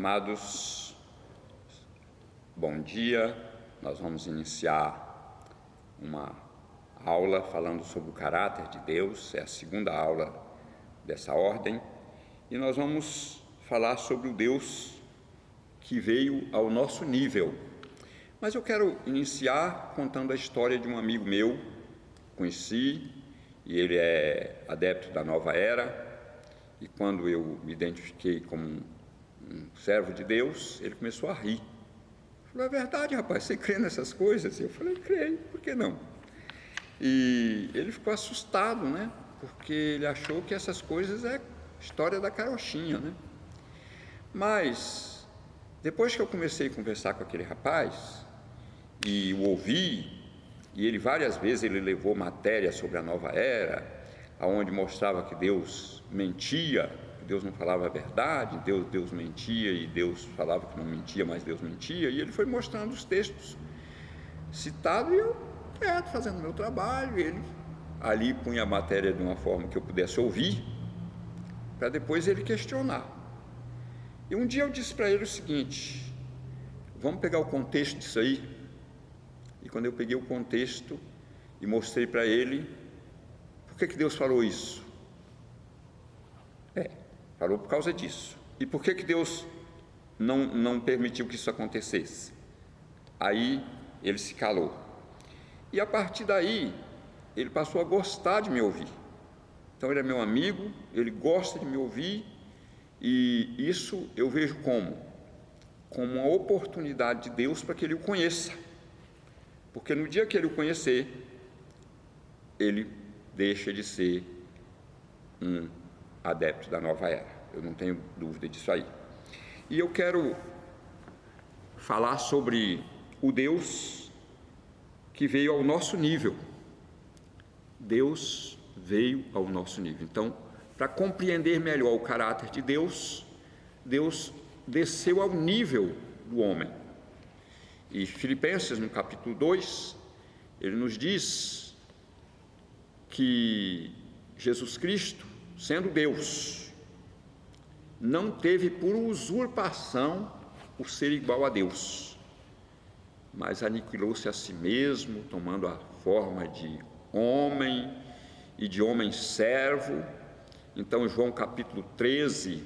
Amados, bom dia. Nós vamos iniciar uma aula falando sobre o caráter de Deus. É a segunda aula dessa ordem. E nós vamos falar sobre o Deus que veio ao nosso nível. Mas eu quero iniciar contando a história de um amigo meu, conheci, e ele é adepto da nova era. E quando eu me identifiquei como um servo de Deus, ele começou a rir. Falou: é verdade, rapaz, você crê nessas coisas? Eu falei: creio, por que não? E ele ficou assustado, né? Porque ele achou que essas coisas é história da carochinha, né? Mas, depois que eu comecei a conversar com aquele rapaz, e o ouvi, e ele várias vezes ele levou matéria sobre a nova era, aonde mostrava que Deus mentia, que Deus não falava a verdade, Deus mentia, e Deus falava que não mentia, mas Deus mentia, e ele foi mostrando os textos citados, e eu, fazendo meu trabalho, ele ali punha a matéria de uma forma que eu pudesse ouvir, para depois ele questionar. E um dia eu disse para ele o seguinte: vamos pegar o contexto disso aí. E quando eu peguei o contexto e mostrei para ele, por que Deus falou isso? Falou por causa disso. E por que Deus não permitiu que isso acontecesse? Aí ele se calou. E a partir daí, ele passou a gostar de me ouvir. Então ele é meu amigo, ele gosta de me ouvir, e isso eu vejo como uma oportunidade de Deus para que ele o conheça. Porque no dia que ele o conhecer, ele deixa de ser um adepto da nova era. Eu não tenho dúvida disso aí. E eu quero falar sobre o Deus que veio ao nosso nível. Deus veio ao nosso nível. Então, para compreender melhor o caráter de Deus, Deus desceu ao nível do homem. E Filipenses, no capítulo 2, ele nos diz que Jesus Cristo, sendo Deus, não teve por usurpação o ser igual a Deus, mas aniquilou-se a si mesmo, tomando a forma de homem e de homem servo. Então, João capítulo 13,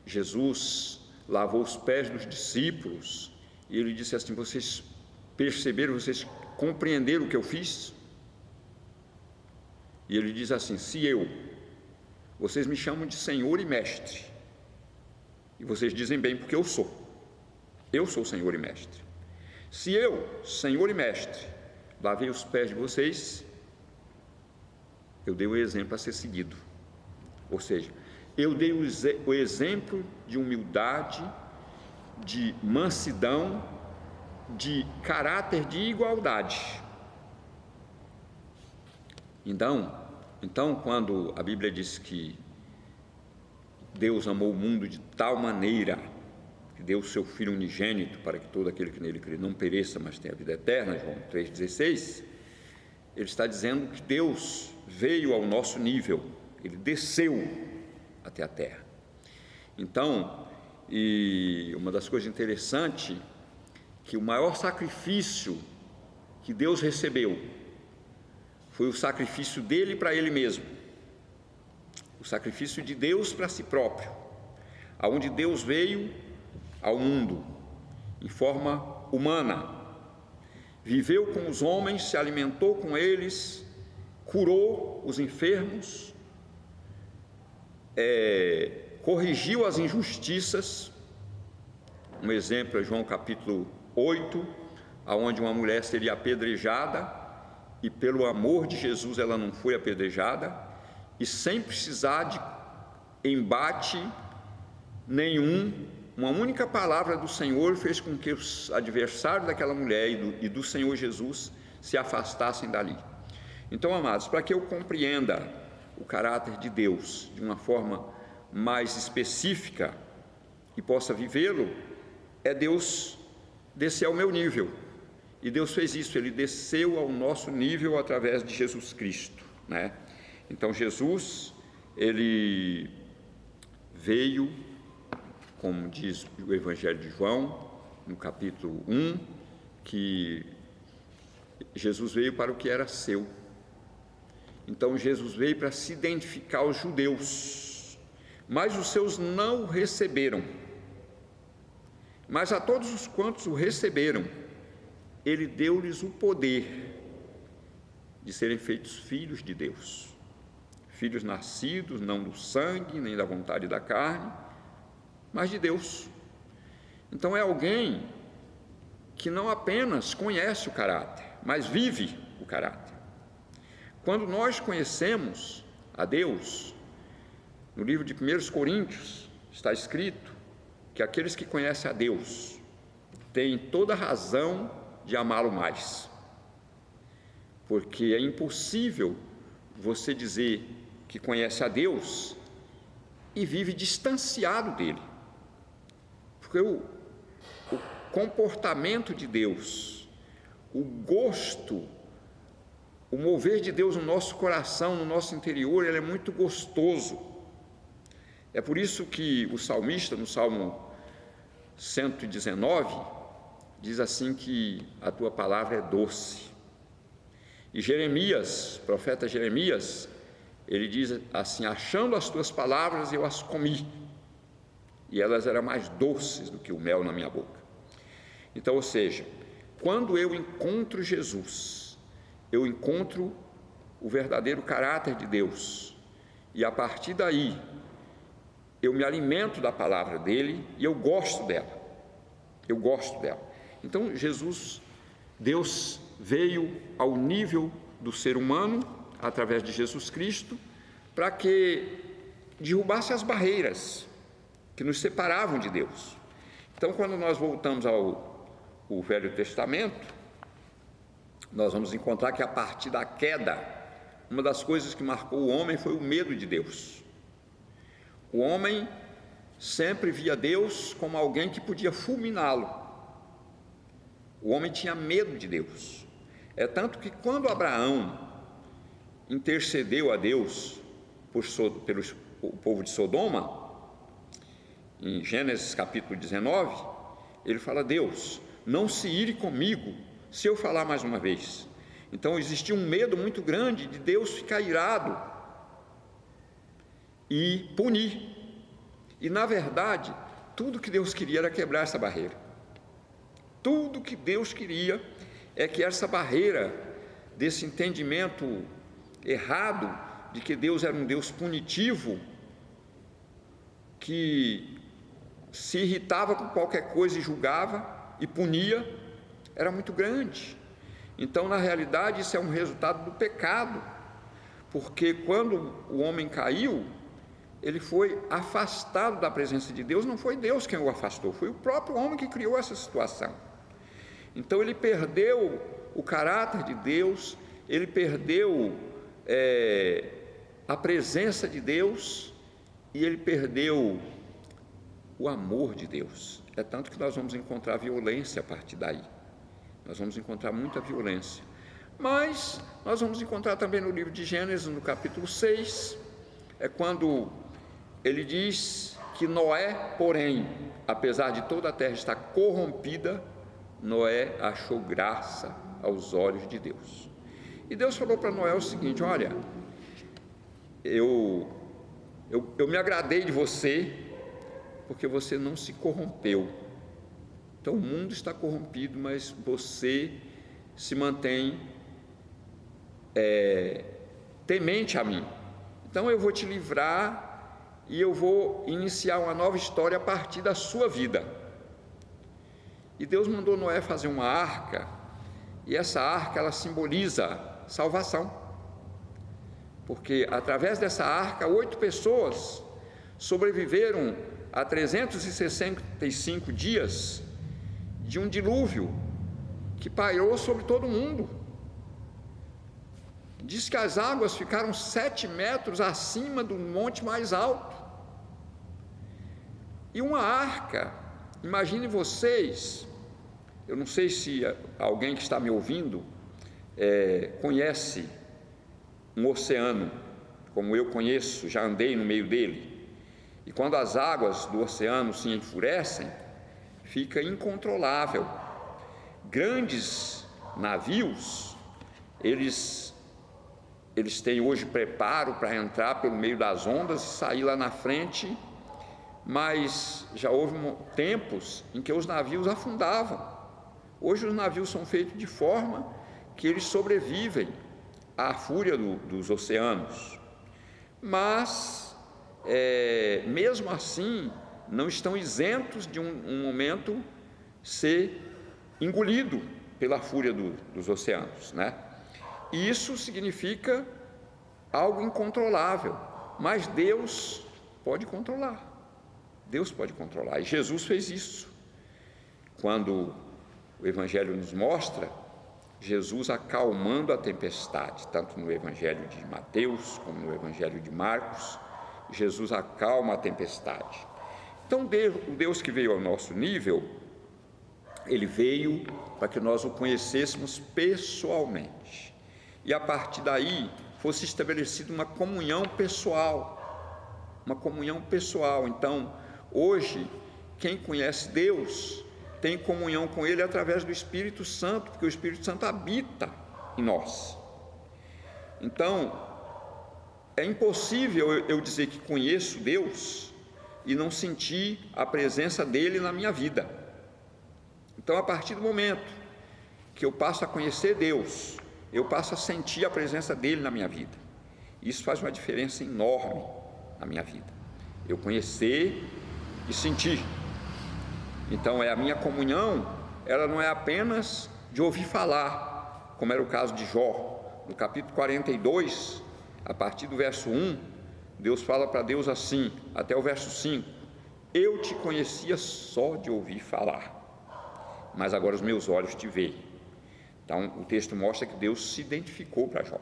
Jesus lavou os pés dos discípulos, e ele disse assim: vocês perceberam, vocês compreenderam o que eu fiz? E ele diz assim: vocês me chamam de Senhor e Mestre, e vocês dizem bem, porque eu sou Senhor e Mestre. Se eu, Senhor e Mestre, lavei os pés de vocês, eu dei o exemplo a ser seguido. Ou seja, eu dei o exemplo de humildade, de mansidão, de caráter de igualdade. Então, quando a Bíblia diz que Deus amou o mundo de tal maneira que deu o seu Filho unigênito para que todo aquele que nele crê não pereça, mas tenha a vida eterna, João 3,16, ele está dizendo que Deus veio ao nosso nível, ele desceu até a terra. Então, e uma das coisas interessantes, que o maior sacrifício que Deus recebeu foi o sacrifício dele para ele mesmo, o sacrifício de Deus para si próprio, aonde Deus veio ao mundo em forma humana, viveu com os homens, se alimentou com eles, curou os enfermos, corrigiu as injustiças. Um exemplo é João capítulo 8, aonde uma mulher seria apedrejada, e pelo amor de Jesus ela não foi apedrejada, e sem precisar de embate nenhum, uma única palavra do Senhor fez com que os adversários daquela mulher e do Senhor Jesus se afastassem dali. Então, amados, para que eu compreenda o caráter de Deus de uma forma mais específica e possa vivê-lo, Deus descer ao meu nível. E Deus fez isso, ele desceu ao nosso nível através de Jesus Cristo, né? Então Jesus, ele veio como diz o Evangelho de João, no capítulo 1, que Jesus veio para o que era seu. Então Jesus veio para se identificar aos judeus, mas os seus não o receberam. Mas a todos os quantos o receberam, ele deu-lhes o poder de serem feitos filhos de Deus. Filhos nascidos não do sangue, nem da vontade da carne, mas de Deus. Então é alguém que não apenas conhece o caráter, mas vive o caráter. Quando nós conhecemos a Deus, no livro de 1 Coríntios está escrito que aqueles que conhecem a Deus têm toda razão de amá-lo mais, porque é impossível você dizer que conhece a Deus e vive distanciado dele, porque o comportamento de Deus, o gosto, o mover de Deus no nosso coração, no nosso interior, ele é muito gostoso. É por isso que o salmista, no Salmo 119, diz assim que a tua palavra é doce. E Jeremias, profeta Jeremias, ele diz assim: achando as tuas palavras eu as comi, e elas eram mais doces do que o mel na minha boca. Então, ou seja, quando eu encontro Jesus, eu encontro o verdadeiro caráter de Deus, e a partir daí eu me alimento da palavra dele e eu gosto dela. Então Jesus, Deus veio ao nível do ser humano através de Jesus Cristo para que derrubasse as barreiras que nos separavam de Deus. Então, quando nós voltamos ao Velho Testamento, nós vamos encontrar que a partir da queda, uma das coisas que marcou o homem foi o medo de Deus. O homem sempre via Deus como alguém que podia fulminá-lo. O homem tinha medo de Deus. É tanto que quando Abraão intercedeu a Deus pelo povo de Sodoma, em Gênesis capítulo 19, ele fala: Deus, não se ire comigo se eu falar mais uma vez. Então existia um medo muito grande de Deus ficar irado e punir. E na verdade, tudo que Deus queria era quebrar essa barreira. Tudo que Deus queria é que essa barreira desse entendimento errado de que Deus era um Deus punitivo, que se irritava com qualquer coisa e julgava e punia, era muito grande. Então, na realidade, isso é um resultado do pecado, porque quando o homem caiu, ele foi afastado da presença de Deus. Não foi Deus quem o afastou, foi o próprio homem que criou essa situação. Então ele perdeu o caráter de Deus, ele perdeu a presença de Deus, e ele perdeu o amor de Deus. É tanto que nós vamos encontrar violência a partir daí. Nós vamos encontrar muita violência. Mas nós vamos encontrar também no livro de Gênesis, no capítulo 6, é quando ele diz que Noé, porém, apesar de toda a terra estar corrompida, Noé achou graça aos olhos de Deus. E Deus falou para Noé o seguinte: olha, eu me agradei de você, porque você não se corrompeu. Então o mundo está corrompido, mas você se mantém temente a mim. Então eu vou te livrar e eu vou iniciar uma nova história a partir da sua vida. E Deus mandou Noé fazer uma arca, e essa arca ela simboliza salvação, porque através dessa arca 8 pessoas sobreviveram a 365 dias de um dilúvio que pairou sobre todo mundo. Diz que as águas ficaram 7 metros acima do monte mais alto. E uma arca, imagine vocês, eu não sei se alguém que está me ouvindo conhece um oceano, como eu conheço, já andei no meio dele. E quando as águas do oceano se enfurecem, fica incontrolável. Grandes navios, eles têm hoje preparo para entrar pelo meio das ondas e sair lá na frente, mas já houve tempos em que os navios afundavam. Hoje os navios são feitos de forma que eles sobrevivem à fúria dos oceanos, mas mesmo assim não estão isentos de um momento ser engolido pela fúria dos oceanos, né? E isso significa algo incontrolável, mas Deus pode controlar. Deus pode controlar, e Jesus fez isso. Quando o Evangelho nos mostra Jesus acalmando a tempestade, tanto no Evangelho de Mateus como no Evangelho de Marcos, Jesus acalma a tempestade. Então, o Deus que veio ao nosso nível, Ele veio para que nós o conhecêssemos pessoalmente, e a partir daí fosse estabelecida uma comunhão pessoal, Então, hoje, quem conhece Deus tem comunhão com Ele através do Espírito Santo, porque o Espírito Santo habita em nós. Então, é impossível eu dizer que conheço Deus e não sentir a presença dEle na minha vida. Então, a partir do momento que eu passo a conhecer Deus, eu passo a sentir a presença dEle na minha vida. Isso faz uma diferença enorme na minha vida. Eu conhecer e sentir. Então, a minha comunhão, ela não é apenas de ouvir falar, como era o caso de Jó. No capítulo 42, a partir do verso 1, Deus fala para Deus assim, até o verso 5: eu te conhecia só de ouvir falar, mas agora os meus olhos te veem. Então, o texto mostra que Deus se identificou para Jó.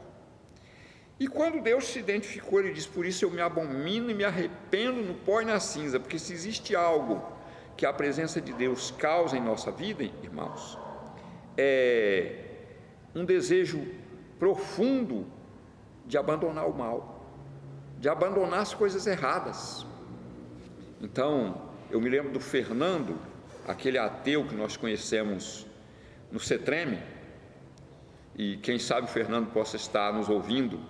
E quando Deus se identificou, Ele diz: por isso eu me abomino e me arrependo no pó e na cinza, porque se existe algo que a presença de Deus causa em nossa vida, irmãos, é um desejo profundo de abandonar o mal, de abandonar as coisas erradas. Então, eu me lembro do Fernando, aquele ateu que nós conhecemos no CETREM, e quem sabe o Fernando possa estar nos ouvindo.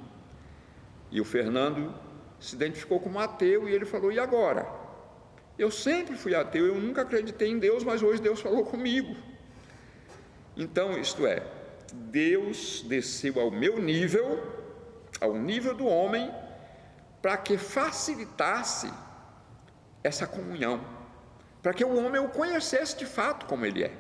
E o Fernando se identificou como ateu e ele falou: e agora? Eu sempre fui ateu, eu nunca acreditei em Deus, mas hoje Deus falou comigo. Então, isto é, Deus desceu ao meu nível, ao nível do homem, para que facilitasse essa comunhão, para que o homem o conhecesse de fato como ele é.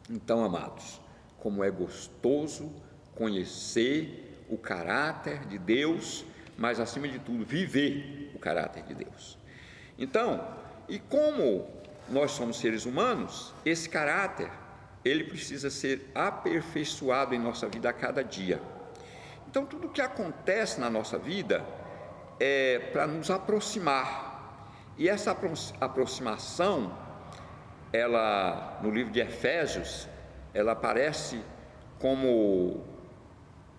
Então, amados, como é gostoso conhecer o caráter de Deus, mas acima de tudo, viver o caráter de Deus. Então, e como nós somos seres humanos, esse caráter, ele precisa ser aperfeiçoado em nossa vida a cada dia. Então, tudo que acontece na nossa vida é para nos aproximar, e essa aproximação, ela, no livro de Efésios, ela aparece como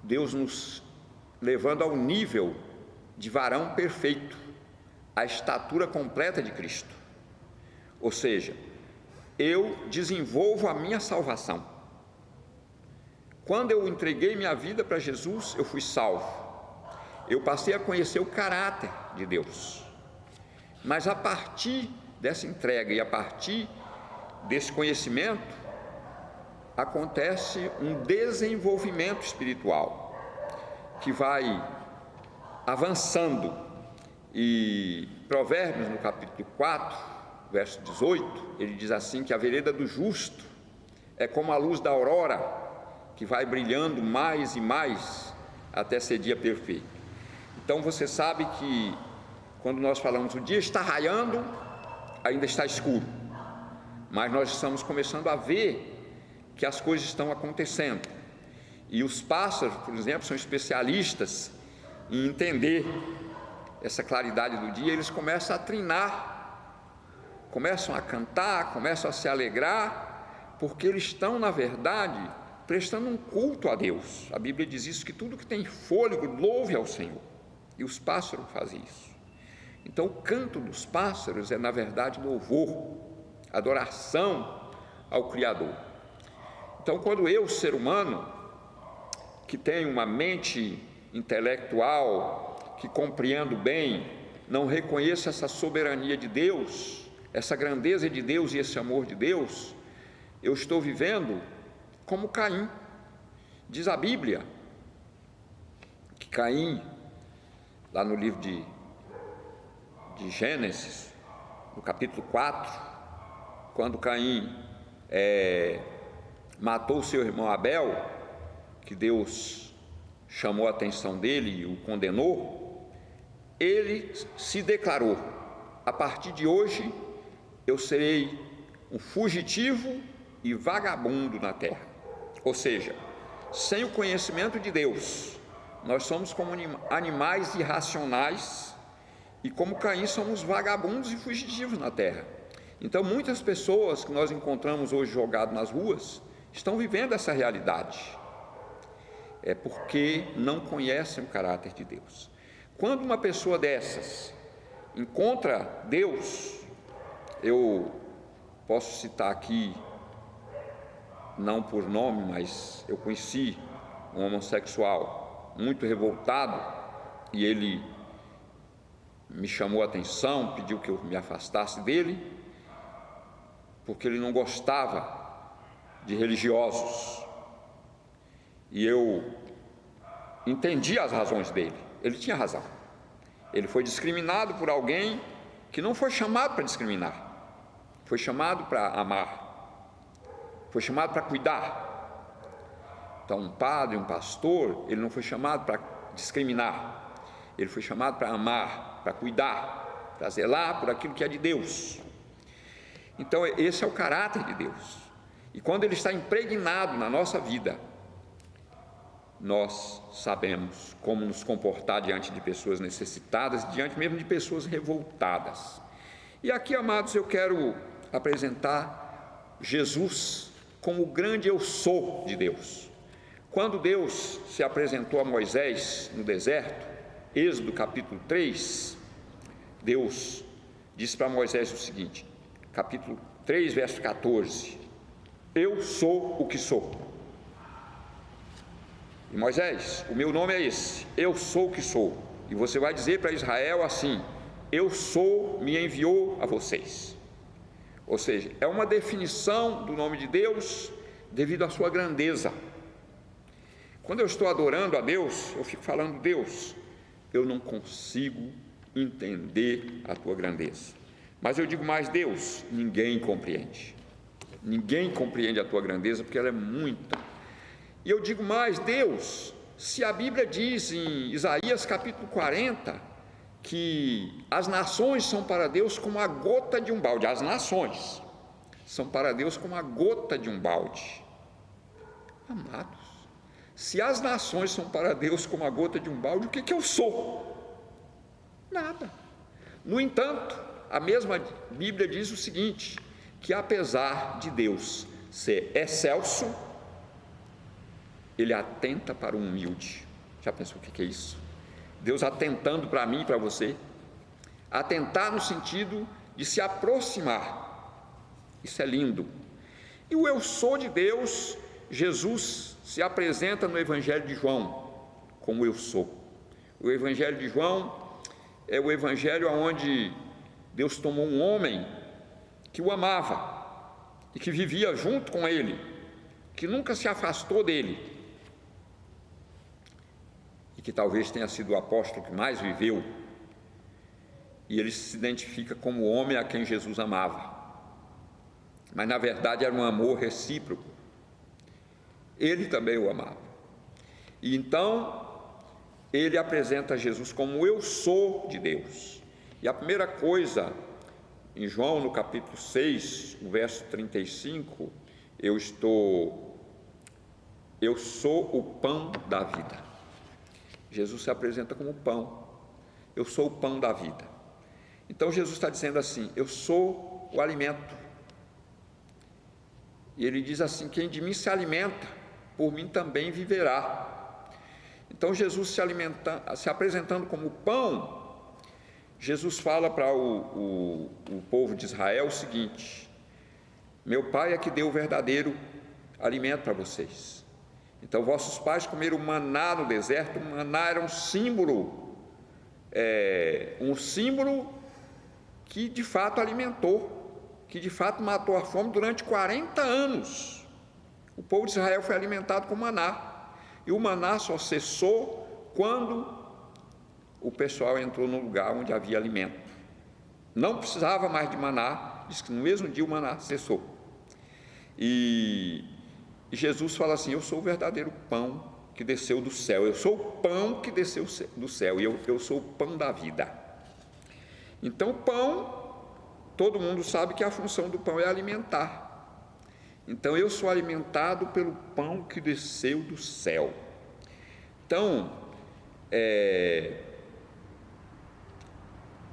Deus nos levando ao nível de varão perfeito, a estatura completa de Cristo. Ou seja, eu desenvolvo a minha salvação. Quando eu entreguei minha vida para Jesus, eu fui salvo. Eu passei a conhecer o caráter de Deus. Mas a partir dessa entrega e a partir desse conhecimento, acontece um desenvolvimento espiritual que vai avançando. E Provérbios, no capítulo 4, verso 18, ele diz assim, que a vereda do justo é como a luz da aurora, que vai brilhando mais e mais até ser dia perfeito. Então você sabe que quando nós falamos o dia está raiando, ainda está escuro, mas nós estamos começando a ver que as coisas estão acontecendo. E os pássaros, por exemplo, são especialistas em entender essa claridade do dia. Eles começam a trinar, começam a cantar, começam a se alegrar, porque eles estão, na verdade, prestando um culto a Deus. A Bíblia diz isso, que tudo que tem fôlego louve ao Senhor, e os pássaros fazem isso. Então, o canto dos pássaros é, na verdade, louvor, adoração ao Criador. Então, quando eu, ser humano, que tenho uma mente intelectual, que compreendo bem, não reconheço essa soberania de Deus, essa grandeza de Deus e esse amor de Deus, eu estou vivendo como Caim. Diz a Bíblia que Caim, lá no livro de Gênesis, no capítulo 4, quando Caim matou seu irmão Abel, que Deus chamou a atenção dele e o condenou, ele se declarou: a partir de hoje eu serei um fugitivo e vagabundo na terra. Ou seja, sem o conhecimento de Deus, nós somos como animais irracionais, e como Caim somos vagabundos e fugitivos na terra. Então, muitas pessoas que nós encontramos hoje jogadas nas ruas estão vivendo essa realidade. É porque não conhecem o caráter de Deus. Quando uma pessoa dessas encontra Deus, eu posso citar aqui, não por nome, mas eu conheci um homossexual muito revoltado, e ele me chamou a atenção, pediu que eu me afastasse dele, porque ele não gostava de religiosos, e eu entendi as razões dele. Ele tinha razão. Ele foi discriminado por alguém que não foi chamado para discriminar, foi chamado para amar, foi chamado para cuidar. Então, um padre, um pastor, ele não foi chamado para discriminar, ele foi chamado para amar, para cuidar, para zelar por aquilo que é de Deus. Então, esse é o caráter de Deus, e quando ele está impregnado na nossa vida, nós sabemos como nos comportar diante de pessoas necessitadas, diante mesmo de pessoas revoltadas. E aqui, amados, eu quero apresentar Jesus como o grande eu sou de Deus. Quando Deus se apresentou a Moisés no deserto, Êxodo capítulo 3, Deus disse para Moisés o seguinte, capítulo 3, verso 14: eu sou o que sou. E Moisés, o meu nome é esse, eu sou o que sou. E você vai dizer para Israel assim: eu sou, me enviou a vocês. Ou seja, é uma definição do nome de Deus devido à sua grandeza. Quando eu estou adorando a Deus, eu fico falando: Deus, eu não consigo entender a tua grandeza. Mas eu digo mais: Deus, ninguém compreende a tua grandeza, porque ela é muita. E eu digo mais: Deus, se a Bíblia diz em Isaías capítulo 40 que as nações são para Deus como a gota de um balde, as nações são para Deus como a gota de um balde. Amados, se as nações são para Deus como a gota de um balde, o que eu sou? Nada. No entanto, a mesma Bíblia diz o seguinte, que apesar de Deus ser excelso, Ele atenta para o humilde. Já pensou o que é isso? Deus atentando para mim e para você. Atentar no sentido de se aproximar. Isso é lindo. E o eu sou de Deus, Jesus se apresenta no Evangelho de João como eu sou. O Evangelho de João é o Evangelho onde Deus tomou um homem que o amava e que vivia junto com ele, que nunca se afastou dele, e que talvez tenha sido o apóstolo que mais viveu, e ele se identifica como o homem a quem Jesus amava, mas na verdade era um amor recíproco. Ele também o amava, e então ele apresenta Jesus como eu sou de Deus. E a primeira coisa, em João no capítulo 6, o verso 35, eu sou o pão da vida. Jesus se apresenta como pão, eu sou o pão da vida. Então Jesus está dizendo assim: eu sou o alimento. E ele diz assim: quem de mim se alimenta, por mim também viverá. Então Jesus se apresentando como pão, Jesus fala para o povo de Israel o seguinte: meu Pai é que deu o verdadeiro alimento para vocês. Então vossos pais comeram maná no deserto. O maná era um símbolo que de fato alimentou, que de fato matou a fome durante 40 anos. O povo de Israel foi alimentado com maná, e o maná só cessou quando o pessoal entrou num lugar onde havia alimento. Não precisava mais de maná, diz que no mesmo dia o maná cessou. E Jesus fala assim: eu sou o verdadeiro pão que desceu do céu, eu sou o pão que desceu do céu, e eu sou o pão da vida. Então, pão, todo mundo sabe que a função do pão é alimentar. Então, eu sou alimentado pelo pão que desceu do céu. Então,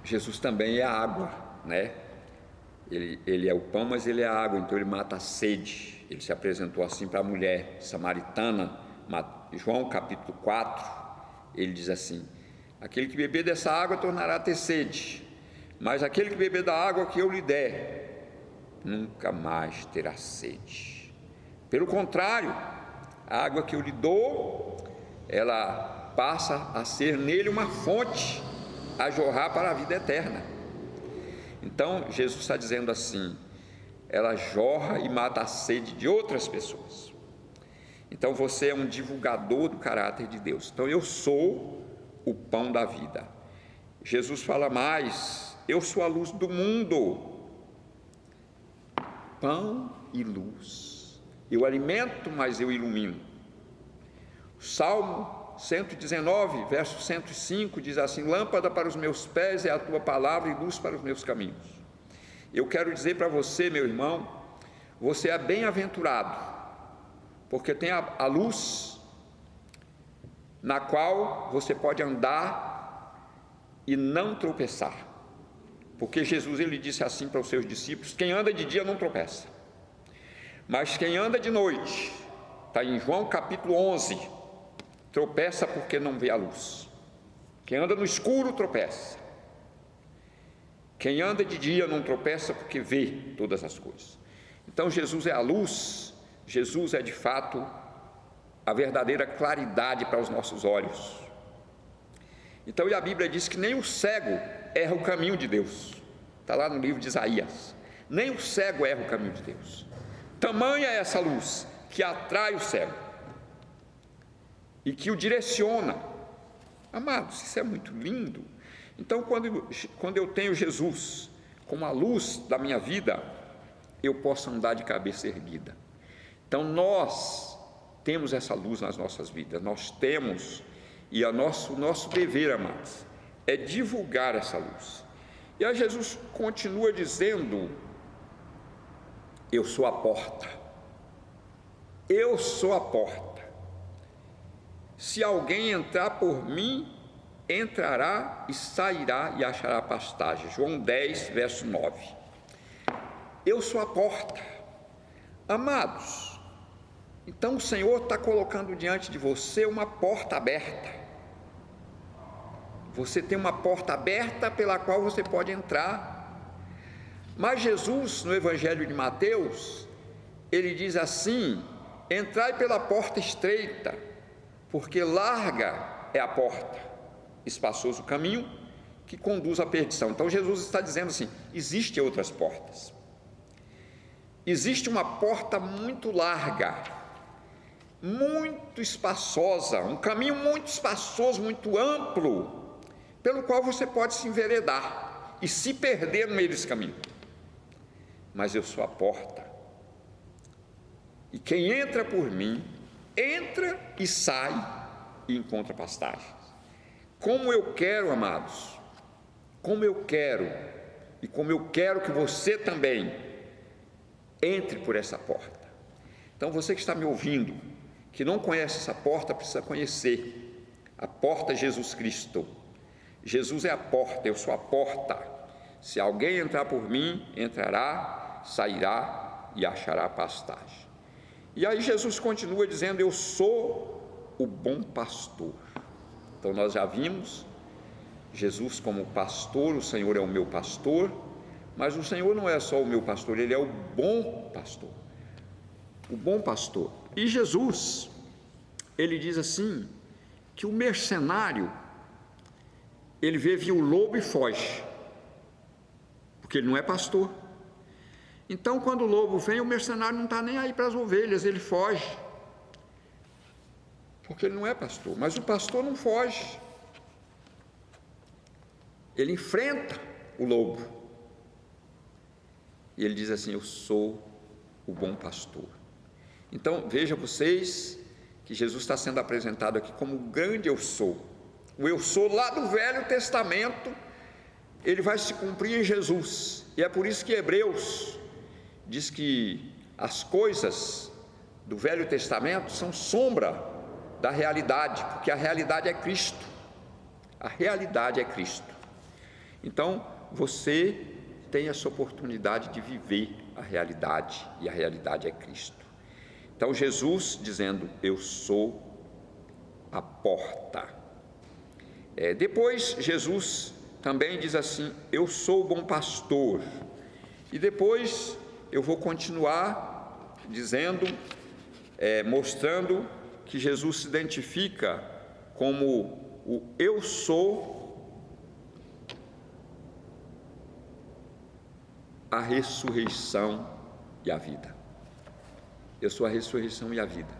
Jesus também é a água, né? Ele é o pão, mas ele é a água, então ele mata a sede. Ele se apresentou assim para a mulher samaritana. João capítulo 4, ele diz assim: aquele que beber dessa água tornará a ter sede, mas aquele que beber da água que eu lhe der, nunca mais terá sede. Pelo contrário, a água que eu lhe dou, ela passa a ser nele uma fonte a jorrar para a vida eterna. Então Jesus está dizendo assim: ela jorra e mata a sede de outras pessoas. Então você é um divulgador do caráter de Deus. Então eu sou o pão da vida. Jesus fala mais: eu sou a luz do mundo. Pão e luz. Eu alimento, mas eu ilumino. Salmo 119, verso 105 diz assim: lâmpada para os meus pés é a tua palavra e luz para os meus caminhos. Eu quero dizer para você, meu irmão, você é bem-aventurado, porque tem a luz na qual você pode andar e não tropeçar. Porque Jesus, ele disse assim para os seus discípulos: quem anda de dia não tropeça, mas quem anda de noite, está em João capítulo 11, tropeça porque não vê a luz. Quem anda no escuro tropeça. Quem anda de dia não tropeça porque vê todas as coisas. Então Jesus é a luz. Jesus é de fato a verdadeira claridade para os nossos olhos. Então, e a Bíblia diz que nem o cego erra o caminho de Deus. Está lá no livro de Isaías. Nem o cego erra o caminho de Deus. Tamanha é essa luz que atrai o cego e que o direciona. Amados, isso é muito lindo. Então, quando eu tenho Jesus como a luz da minha vida, eu posso andar de cabeça erguida. Então nós temos essa luz nas nossas vidas, nós temos, e o nosso dever, amados, é divulgar essa luz. E aí Jesus continua dizendo: eu sou a porta, eu sou a porta, se alguém entrar por mim, entrará e sairá e achará pastagem. João 10, verso 9. Eu sou a porta. Amados, então o Senhor está colocando diante de você uma porta aberta. Você tem uma porta aberta pela qual você pode entrar. Mas Jesus, no Evangelho de Mateus, ele diz assim: entrai pela porta estreita, porque larga é a porta, espaçoso o caminho que conduz à perdição. Então Jesus está dizendo assim: existem outras portas. Existe uma porta muito larga, muito espaçosa, um caminho muito espaçoso, muito amplo, pelo qual você pode se enveredar e se perder no meio desse caminho. Mas eu sou a porta, e quem entra por mim, entra e sai e encontra pastagens. Como eu quero, amados, como eu quero, e como eu quero que você também entre por essa porta. Então você que está me ouvindo, que não conhece essa porta, precisa conhecer a porta Jesus Cristo. Jesus é a porta, eu sou a porta. Se alguém entrar por mim, entrará, sairá e achará pastagem. E aí Jesus continua dizendo: eu sou o bom pastor. Então nós já vimos Jesus como pastor, o Senhor é o meu pastor, mas o Senhor não é só o meu pastor, Ele é o bom pastor. O bom pastor. E Jesus, Ele diz assim, que o mercenário, ele vê o lobo e foge, porque ele não é pastor. Então, quando o lobo vem, o mercenário não está nem aí para as ovelhas, ele foge, porque ele não é pastor. Mas o pastor não foge, ele enfrenta o lobo, e ele diz assim: eu sou o bom pastor. Então, vejam vocês que Jesus está sendo apresentado aqui como o grande eu sou. O eu sou lá do Velho Testamento, ele vai se cumprir em Jesus, e é por isso que Hebreus diz que as coisas do Velho Testamento são sombra da realidade, porque a realidade é Cristo. A realidade é Cristo. Então, você tem essa oportunidade de viver a realidade, e a realidade é Cristo. Então, Jesus dizendo: eu sou a porta. Depois, Jesus também diz assim: eu sou o bom pastor. E depois eu vou continuar dizendo, mostrando que Jesus se identifica como o eu sou a ressurreição e a vida. Eu sou a ressurreição e a vida.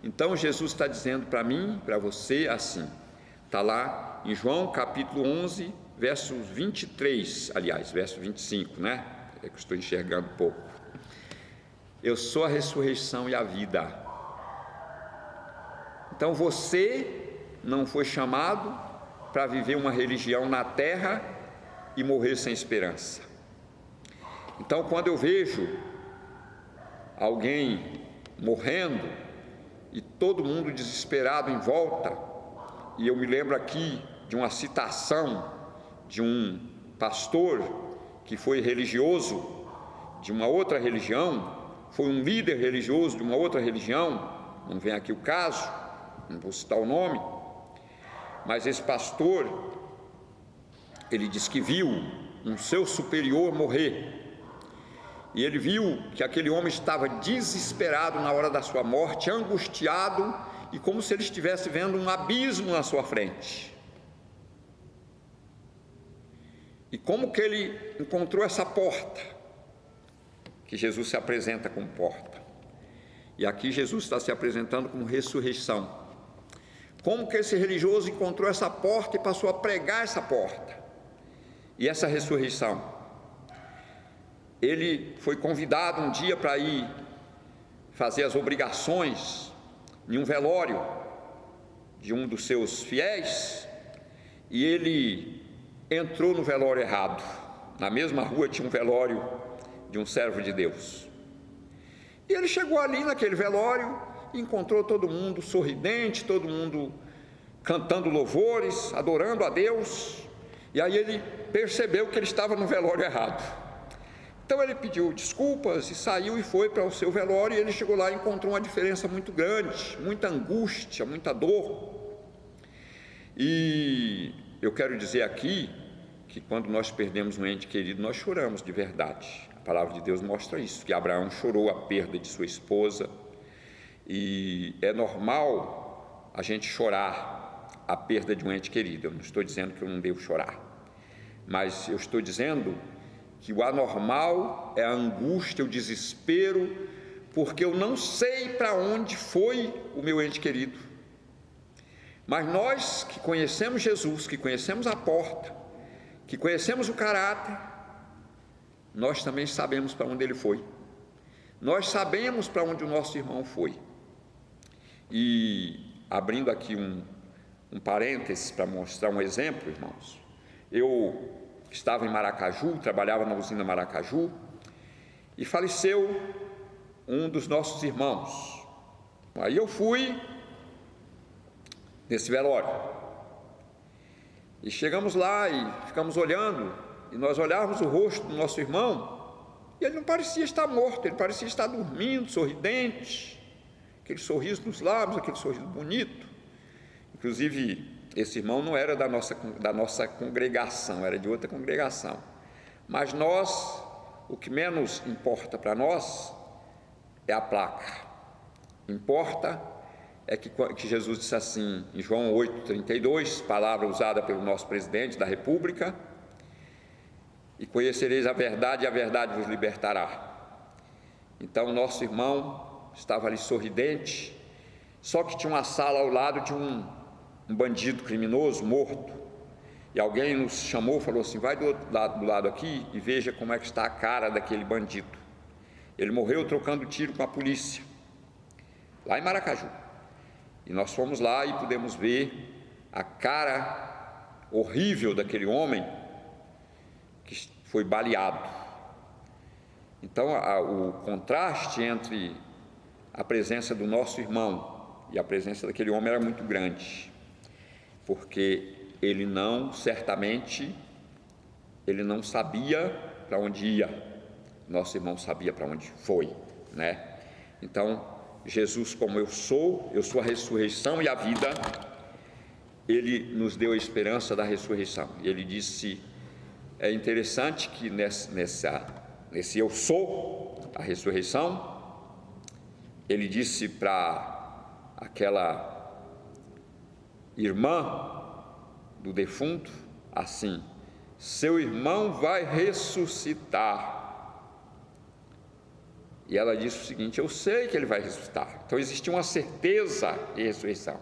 Então Jesus está dizendo para mim, para você assim, está lá em João capítulo 11, versos 23, aliás, verso 25, né? É que eu estou enxergando um pouco. Eu sou a ressurreição e a vida. Então você não foi chamado para viver uma religião na terra e morrer sem esperança. Então, quando eu vejo alguém morrendo e todo mundo desesperado em volta, e eu me lembro aqui de uma citação de um pastor que foi religioso de uma outra religião, foi um líder religioso de uma outra religião, não vem aqui o caso, não vou citar o nome, mas esse pastor, ele diz que viu um seu superior morrer, e ele viu que aquele homem estava desesperado na hora da sua morte, angustiado, e como se ele estivesse vendo um abismo na sua frente. E como que ele encontrou essa porta, que Jesus se apresenta como porta, e aqui Jesus está se apresentando como ressurreição. Como que esse religioso encontrou essa porta e passou a pregar essa porta, e essa ressurreição? Ele foi convidado um dia para ir fazer as obrigações em um velório de um dos seus fiéis, e ele entrou no velório errado. Na mesma rua tinha um velório de um servo de Deus, e ele chegou ali naquele velório e encontrou todo mundo sorridente, todo mundo cantando louvores, adorando a Deus, e aí ele percebeu que ele estava no velório errado. Então ele pediu desculpas e saiu e foi para o seu velório, e ele chegou lá e encontrou uma diferença muito grande, muita angústia, muita dor. E eu quero dizer aqui que quando nós perdemos um ente querido, nós choramos de verdade. A palavra de Deus mostra isso, que Abraão chorou a perda de sua esposa, e é normal a gente chorar a perda de um ente querido. Eu não estou dizendo que eu não devo chorar, mas eu estou dizendo que o anormal é a angústia, o desespero, porque eu não sei para onde foi o meu ente querido. Mas nós que conhecemos Jesus, que conhecemos a porta, que conhecemos o caráter, nós também sabemos para onde ele foi. Nós sabemos para onde o nosso irmão foi. E abrindo aqui um parênteses para mostrar um exemplo, irmãos, eu estava em Maracaju, trabalhava na usina Maracaju, e faleceu um dos nossos irmãos. Aí eu fui nesse velório, e chegamos lá e ficamos olhando, e nós olhávamos o rosto do nosso irmão, e ele não parecia estar morto, ele parecia estar dormindo, sorridente, aquele sorriso nos lábios, aquele sorriso bonito. Inclusive Esse irmão não era da nossa congregação, era de outra congregação. Mas nós, o que menos importa para nós é a placa. Importa é que Jesus disse assim, em João 8,32, palavra usada pelo nosso presidente da República: e conhecereis a verdade, e a verdade vos libertará. Então, nosso irmão estava ali sorridente, só que tinha uma sala ao lado de um bandido criminoso morto, e alguém nos chamou, falou assim: vai do lado aqui e veja como é que está a cara daquele bandido. Ele morreu trocando tiro com a polícia, lá em Maracaju, e nós fomos lá e pudemos ver a cara horrível daquele homem que foi baleado. Então, o contraste entre a presença do nosso irmão e a presença daquele homem era muito grande, porque certamente, ele não sabia para onde ia, nosso irmão sabia para onde foi, né? Então, Jesus, como eu sou a ressurreição e a vida, ele nos deu a esperança da ressurreição. Ele disse, é interessante que nesse eu sou a ressurreição, ele disse para aquela irmã do defunto assim: seu irmão vai ressuscitar. E ela disse o seguinte: eu sei que ele vai ressuscitar. Então existia uma certeza de ressurreição.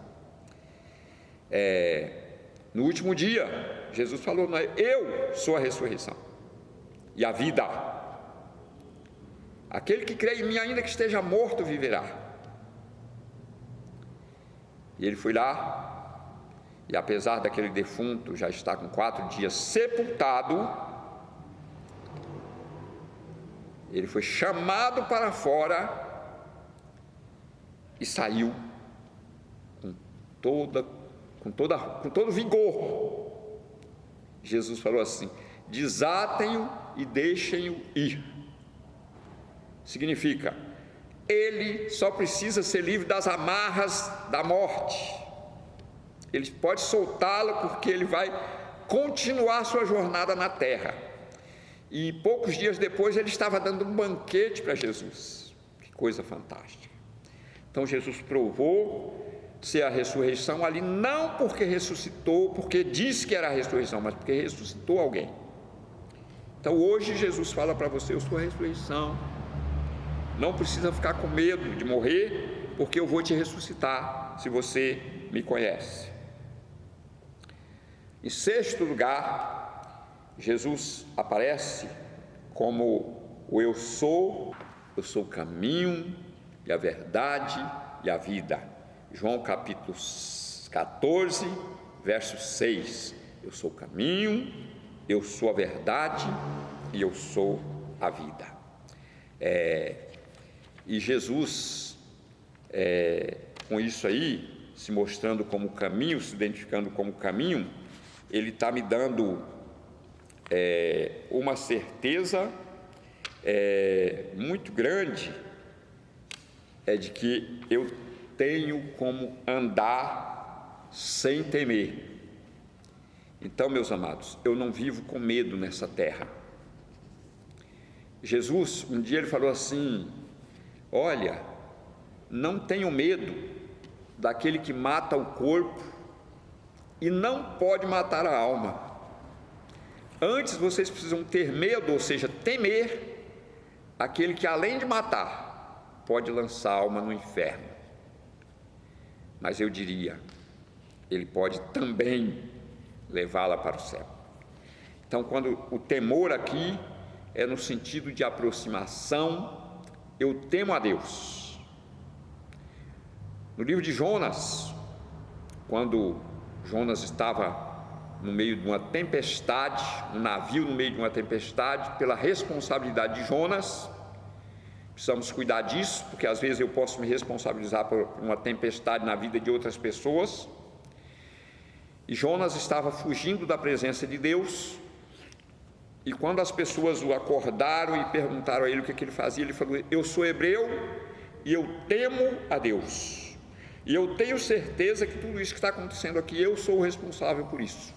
No último dia, Jesus falou: eu sou a ressurreição e a vida. Aquele que crê em mim, ainda que esteja morto, viverá. E ele foi lá, e apesar daquele defunto já estar com 4 dias sepultado, ele foi chamado para fora e saiu com todo vigor. Jesus falou assim: desatem-o e deixem-o ir. Significa, ele só precisa ser livre das amarras da morte. Ele pode soltá-lo, porque ele vai continuar sua jornada na terra. E poucos dias depois ele estava dando um banquete para Jesus. Que coisa fantástica. Então Jesus provou ser a ressurreição ali, não porque ressuscitou, porque disse que era a ressurreição, mas porque ressuscitou alguém. Então hoje Jesus fala para você: eu sou a ressurreição. Não precisa ficar com medo de morrer, porque eu vou te ressuscitar, se você me conhece. Em 6º lugar, Jesus aparece como o eu sou o caminho e a verdade e a vida. João capítulo 14, verso 6. Eu sou o caminho, eu sou a verdade e eu sou a vida. E Jesus, com isso aí, se mostrando como caminho, se identificando como caminho, ele está me dando uma certeza muito grande, de que eu tenho como andar sem temer. Então, meus amados, eu não vivo com medo nessa terra. Jesus, um dia ele falou assim: olha, não tenham medo daquele que mata o corpo e não pode matar a alma. Antes vocês precisam ter medo, ou seja, temer aquele que, além de matar, pode lançar a alma no inferno. Mas eu diria, ele pode também levá-la para o céu. Então, quando o temor aqui é no sentido de aproximação, eu temo a Deus. No livro de Jonas, quando Jonas estava no meio de uma tempestade, um navio no meio de uma tempestade, pela responsabilidade de Jonas, precisamos cuidar disso, porque às vezes eu posso me responsabilizar por uma tempestade na vida de outras pessoas. E Jonas estava fugindo da presença de Deus, e quando as pessoas o acordaram e perguntaram a ele o que ele fazia, ele falou: eu sou hebreu e eu temo a Deus. E eu tenho certeza que tudo isso que está acontecendo aqui, eu sou o responsável por isso.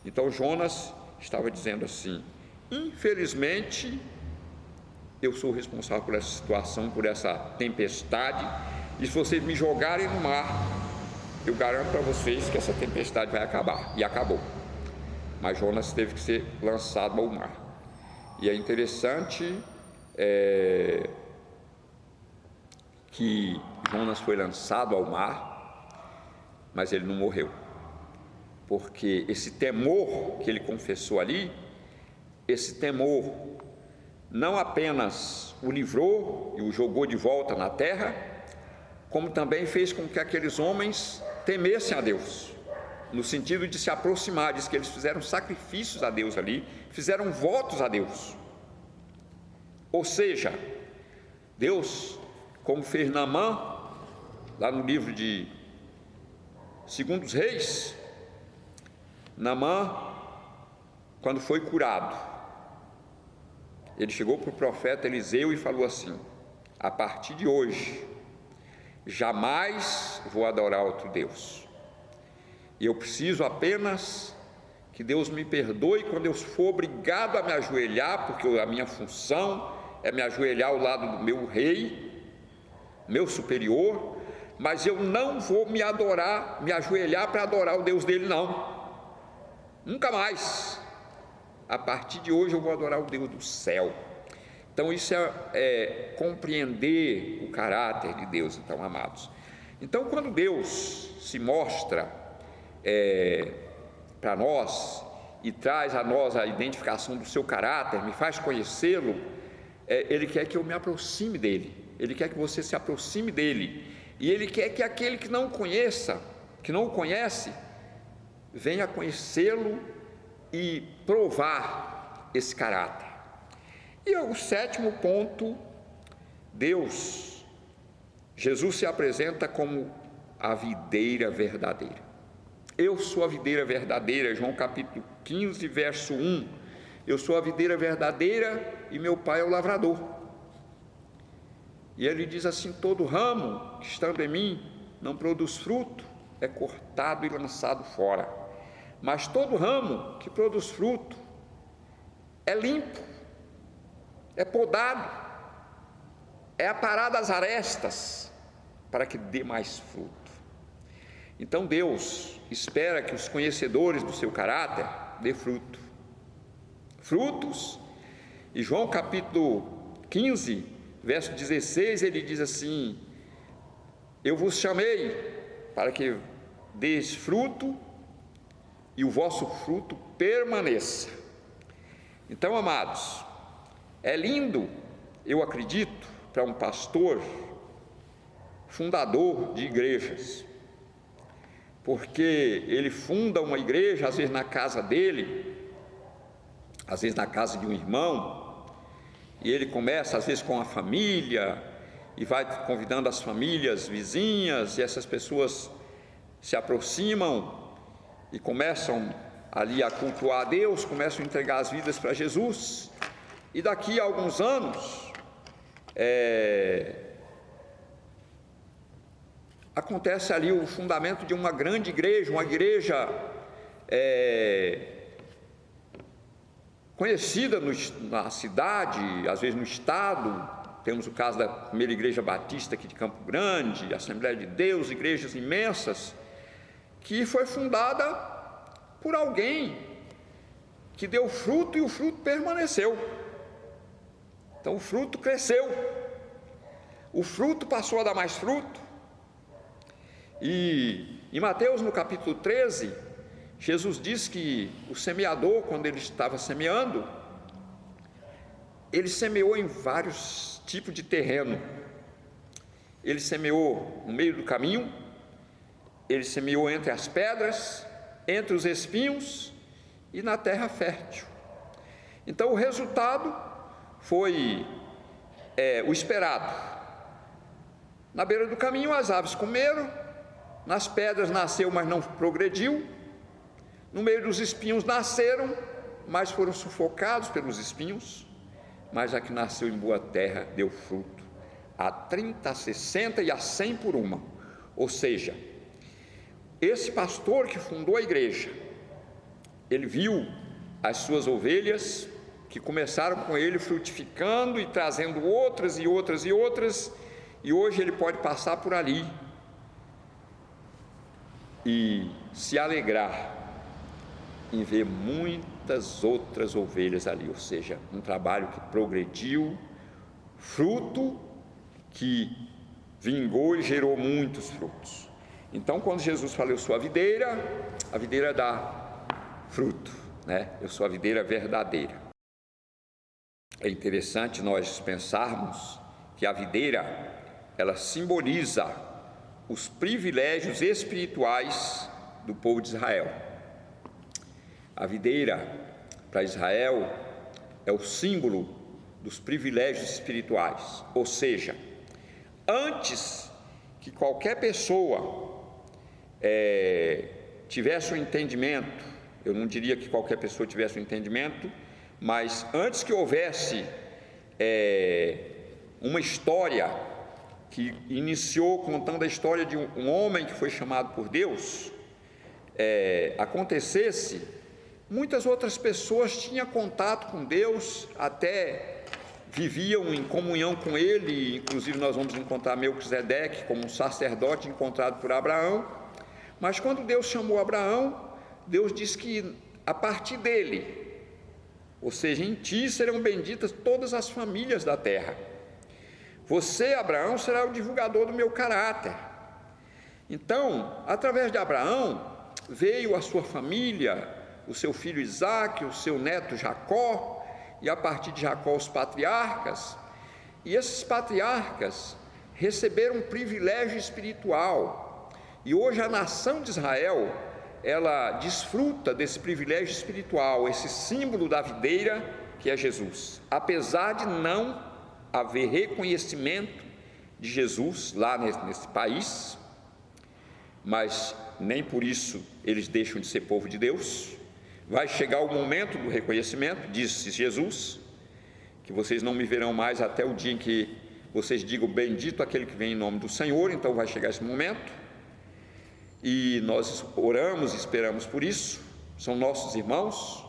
Então Jonas estava dizendo assim: infelizmente, eu sou o responsável por essa situação, por essa tempestade, e se vocês me jogarem no mar, eu garanto para vocês que essa tempestade vai acabar. E acabou. Mas Jonas teve que ser lançado ao mar. E é interessante que Jonas foi lançado ao mar, mas ele não morreu, porque esse temor que ele confessou ali, esse temor não apenas o livrou e o jogou de volta na terra, como também fez com que aqueles homens temessem a Deus, no sentido de se aproximar. Diz que eles fizeram sacrifícios a Deus ali, fizeram votos a Deus. Ou seja, Deus, como fez Naamã, lá no livro de 2 Reis, Naamã, quando foi curado, ele chegou para o profeta Eliseu e falou assim: a partir de hoje, jamais vou adorar outro Deus, e eu preciso apenas que Deus me perdoe quando eu for obrigado a me ajoelhar, porque a minha função é me ajoelhar ao lado do meu rei, meu superior, mas eu não vou me ajoelhar para adorar o Deus dele, não, nunca mais. A partir de hoje eu vou adorar o Deus do céu. Então isso é compreender o caráter de Deus, então, amados. Então, quando Deus se mostra para nós e traz a nós a identificação do seu caráter, me faz conhecê-lo, Ele quer que eu me aproxime dele, Ele quer que você se aproxime dele, e Ele quer que aquele que não o conhece, venha conhecê-lo e provar esse caráter. E o sétimo ponto, Jesus se apresenta como a videira verdadeira. Eu sou a videira verdadeira, João capítulo 15, verso 1. Eu sou a videira verdadeira e meu pai é o lavrador. E ele diz assim: todo ramo que estando em mim não produz fruto, é cortado e lançado fora. Mas todo ramo que produz fruto é limpo, é podado, é aparado as arestas, para que dê mais fruto. Então Deus espera que os conhecedores do seu caráter dê frutos. E João capítulo 15, verso 16, ele diz assim: eu vos chamei para que deis fruto e o vosso fruto permaneça. Então, amados, é lindo, eu acredito, para um pastor, fundador de igrejas, porque ele funda uma igreja, às vezes na casa dele, às vezes na casa de um irmão, e ele começa às vezes com a família, e vai convidando as famílias vizinhas, e essas pessoas se aproximam e começam ali a cultuar a Deus, começam a entregar as vidas para Jesus, e daqui a alguns anos acontece ali o fundamento de uma grande igreja, uma igreja conhecida na cidade, às vezes no estado. Temos o caso da primeira igreja batista aqui de Campo Grande, Assembleia de Deus, igrejas imensas, que foi fundada por alguém que deu fruto e o fruto permaneceu. Então o fruto cresceu, o fruto passou a dar mais fruto. E em Mateus, no capítulo 13, Jesus diz que o semeador, quando ele estava semeando, ele semeou em vários tipos de terreno. Ele semeou no meio do caminho, ele semeou entre as pedras, entre os espinhos e na terra fértil. Então o resultado foi o esperado. Na beira do caminho as aves comeram, nas pedras nasceu, mas não progrediu, no meio dos espinhos nasceram, mas foram sufocados pelos espinhos, mas a que nasceu em boa terra deu fruto, a 30, a 60 e a 100 por uma. Ou seja, esse pastor que fundou a igreja, ele viu as suas ovelhas que começaram com ele frutificando e trazendo outras e outras e outras, e hoje ele pode passar por ali e se alegrar em ver muitas outras ovelhas ali, ou seja, um trabalho que progrediu, fruto que vingou e gerou muitos frutos. Então, quando Jesus fala, eu sou a videira dá fruto, né? Eu sou a videira verdadeira. É interessante nós pensarmos que a videira, ela simboliza os privilégios espirituais do povo de Israel. A videira, para Israel, é o símbolo dos privilégios espirituais, ou seja, antes que qualquer pessoa tivesse um entendimento, eu não diria que qualquer pessoa tivesse um entendimento, mas antes que houvesse uma história que iniciou contando a história de um homem que foi chamado por Deus, acontecesse, muitas outras pessoas tinham contato com Deus, até viviam em comunhão com Ele. Inclusive nós vamos encontrar Melquisedeque como um sacerdote encontrado por Abraão. Mas quando Deus chamou Abraão, Deus disse que a partir dele, ou seja, em ti serão benditas todas as famílias da terra. Você, Abraão, será o divulgador do meu caráter. Então, através de Abraão, veio a sua família, o seu filho Isaque, o seu neto Jacó, e a partir de Jacó os patriarcas, e esses patriarcas receberam um privilégio espiritual, e hoje a nação de Israel, ela desfruta desse privilégio espiritual, esse símbolo da videira que é Jesus, apesar de não haver reconhecimento de Jesus lá nesse país, mas nem por isso eles deixam de ser povo de Deus. Vai chegar o momento do reconhecimento, disse Jesus, que vocês não me verão mais até o dia em que vocês digam bendito aquele que vem em nome do Senhor. Então vai chegar esse momento, e nós oramos e esperamos por isso. São nossos irmãos,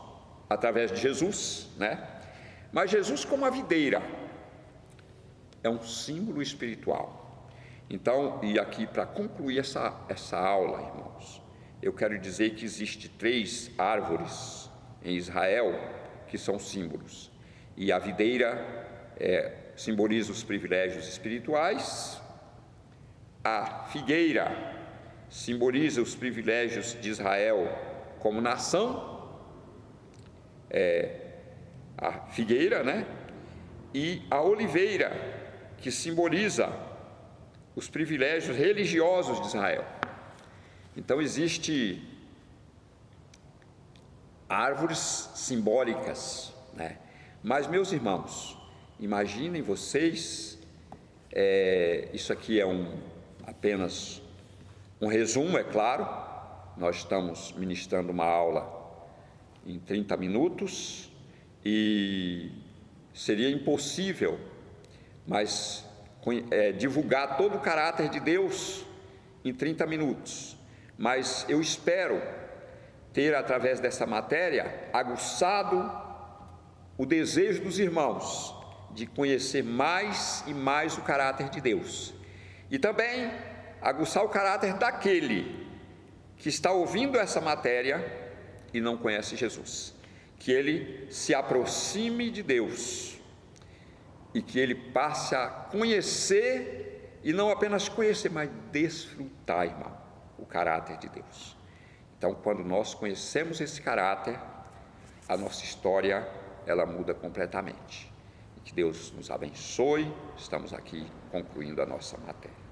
através de Jesus, né? Mas Jesus, como a videira, é um símbolo espiritual. Então, e aqui para concluir essa aula, irmãos, eu quero dizer que existe 3 árvores em Israel que são símbolos, e a videira simboliza os privilégios espirituais, a figueira simboliza os privilégios de Israel como nação, a figueira, né? E a oliveira, que simboliza os privilégios religiosos de Israel. Então, existem árvores simbólicas, né? Mas, meus irmãos, imaginem vocês, isso aqui é apenas um resumo, é claro, nós estamos ministrando uma aula em 30 minutos, e seria impossível, mas divulgar todo o caráter de Deus em 30 minutos. Mas eu espero ter, através dessa matéria, aguçado o desejo dos irmãos de conhecer mais e mais o caráter de Deus, e também aguçar o caráter daquele que está ouvindo essa matéria e não conhece Jesus, que ele se aproxime de Deus e que ele passe a conhecer, e não apenas conhecer, mas desfrutar, irmão, o caráter de Deus. Então, quando nós conhecemos esse caráter, a nossa história, ela muda completamente. E que Deus nos abençoe. Estamos aqui concluindo a nossa matéria.